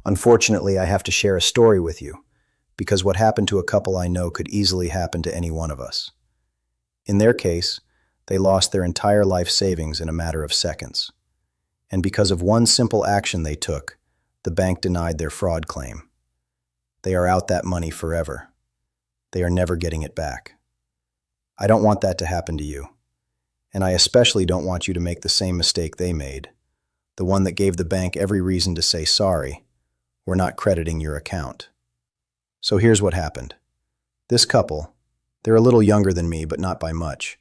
Unfortunately, I have to share a story with you, because what happened to a couple I know could easily happen to any one of us. In their case, they lost their entire life savings in a matter of seconds. And because of one simple action they took, the bank denied their fraud claim. They are out that money forever. They are never getting it back. I don't want that to happen to you. And I especially don't want you to make the same mistake they made, the one that gave the bank every reason to say sorry, we're not crediting your account. So here's what happened. This couple, they're a little younger than me, but not by much.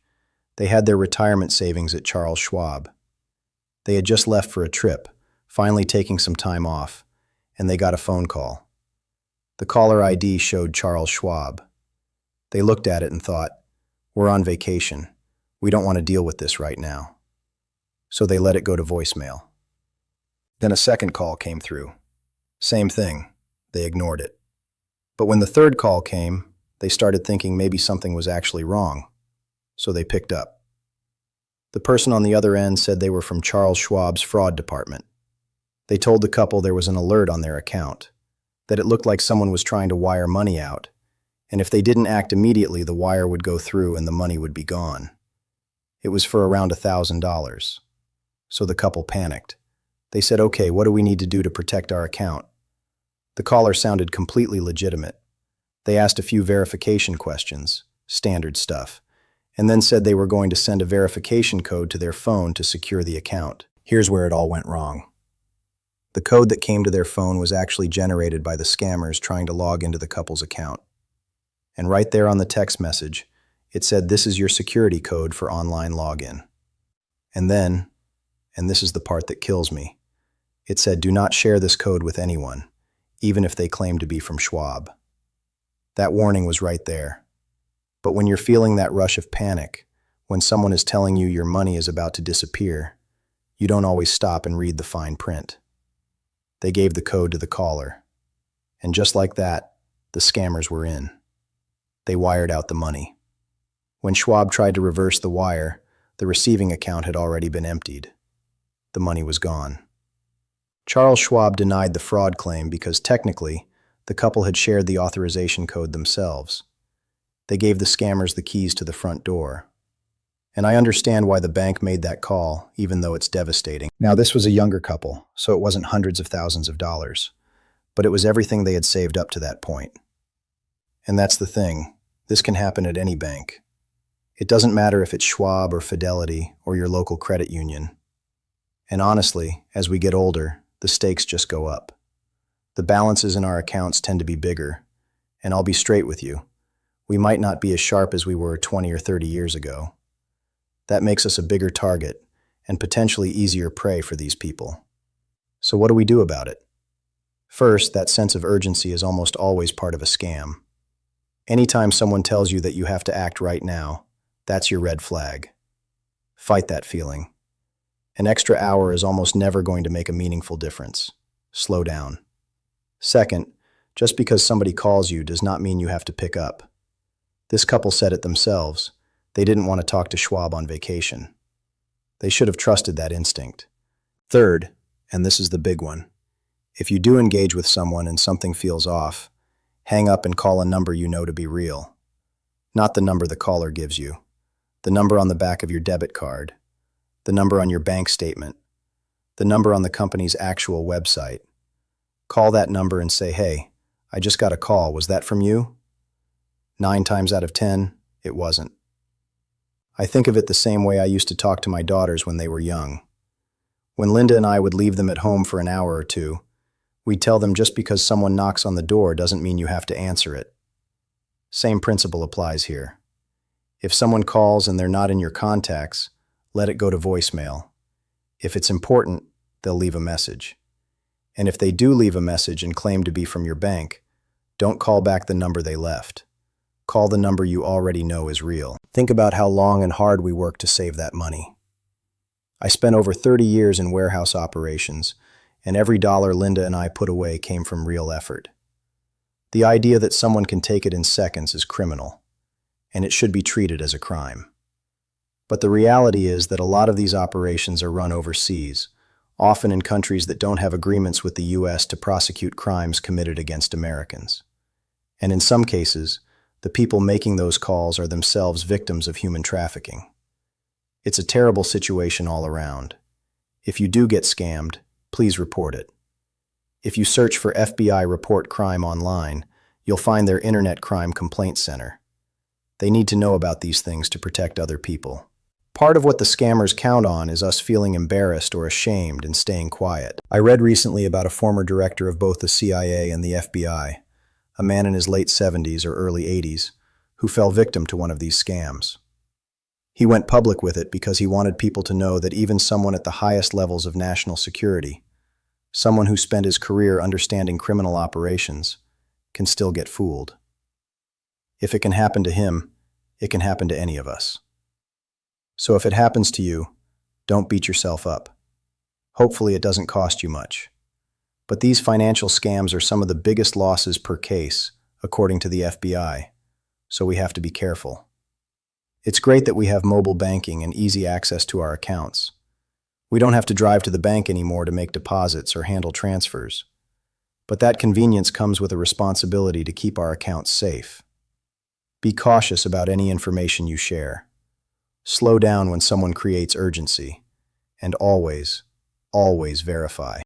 They had their retirement savings at Charles Schwab. They had just left for a trip, finally taking some time off, and they got a phone call. The caller ID showed Charles Schwab. They looked at it and thought, we're on vacation. We don't want to deal with this right now. So they let it go to voicemail. Then a second call came through. Same thing. They ignored it. But when the third call came, they started thinking maybe something was actually wrong. So they picked up. The person on the other end said they were from Charles Schwab's fraud department. They told the couple there was an alert on their account, that it looked like someone was trying to wire money out, and if they didn't act immediately, the wire would go through and the money would be gone. It was for around $1,000. So the couple panicked. They said, okay, what do we need to do to protect our account? The caller sounded completely legitimate. They asked a few verification questions, standard stuff, and then said they were going to send a verification code to their phone to secure the account. Here's where it all went wrong. The code that came to their phone was actually generated by the scammers trying to log into the couple's account. And right there on the text message, it said, this is your security code for online login. And then, and this is the part that kills me, it said, do not share this code with anyone, even if they claim to be from Schwab. That warning was right there. But when you're feeling that rush of panic, when someone is telling you your money is about to disappear, you don't always stop and read the fine print. They gave the code to the caller. And just like that, the scammers were in. They wired out the money. When Schwab tried to reverse the wire, the receiving account had already been emptied. The money was gone. Charles Schwab denied the fraud claim because technically, the couple had shared the authorization code themselves. They gave the scammers the keys to the front door. And I understand why the bank made that call, even though it's devastating. Now, this was a younger couple, so it wasn't hundreds of thousands of dollars, but it was everything they had saved up to that point. And that's the thing. This can happen at any bank. It doesn't matter if it's Schwab or Fidelity or your local credit union. And honestly, as we get older, the stakes just go up. The balances in our accounts tend to be bigger. And I'll be straight with you. We might not be as sharp as we were 20 or 30 years ago. That makes us a bigger target and potentially easier prey for these people. So what do we do about it? First, that sense of urgency is almost always part of a scam. Anytime someone tells you that you have to act right now, that's your red flag. Fight that feeling. An extra hour is almost never going to make a meaningful difference. Slow down. Second, just because somebody calls you does not mean you have to pick up. This couple said it themselves. They didn't want to talk to Schwab on vacation. They should have trusted that instinct. Third, and this is the big one, if you do engage with someone and something feels off, hang up and call a number you know to be real. Not the number the caller gives you. The number on the back of your debit card. The number on your bank statement. The number on the company's actual website. Call that number and say, hey, I just got a call. Was that from you? 9 times out of 10, it wasn't. I think of it the same way I used to talk to my daughters when they were young. When Linda and I would leave them at home for an hour or two, we'd tell them just because someone knocks on the door doesn't mean you have to answer it. Same principle applies here. If someone calls and they're not in your contacts, let it go to voicemail. If it's important, they'll leave a message. And if they do leave a message and claim to be from your bank, don't call back the number they left. Call the number you already know is real. Think about how long and hard we worked to save that money. I spent over 30 years in warehouse operations, and every dollar Linda and I put away came from real effort. The idea that someone can take it in seconds is criminal, and it should be treated as a crime. But the reality is that a lot of these operations are run overseas, often in countries that don't have agreements with the U.S. to prosecute crimes committed against Americans. And in some cases, the people making those calls are themselves victims of human trafficking. It's a terrible situation all around. If you do get scammed, please report it. If you search for FBI Report Crime online, you'll find their Internet Crime Complaint Center. They need to know about these things to protect other people. Part of what the scammers count on is us feeling embarrassed or ashamed and staying quiet. I read recently about a former director of both the CIA and the FBI, a man in his late 70s or early 80s, who fell victim to one of these scams. He went public with it because he wanted people to know that even someone at the highest levels of national security, someone who spent his career understanding criminal operations, can still get fooled. If it can happen to him, it can happen to any of us. So if it happens to you, don't beat yourself up. Hopefully it doesn't cost you much. But these financial scams are some of the biggest losses per case, according to the FBI, so we have to be careful. It's great that we have mobile banking and easy access to our accounts. We don't have to drive to the bank anymore to make deposits or handle transfers. But that convenience comes with a responsibility to keep our accounts safe. Be cautious about any information you share. Slow down when someone creates urgency. And always, always verify.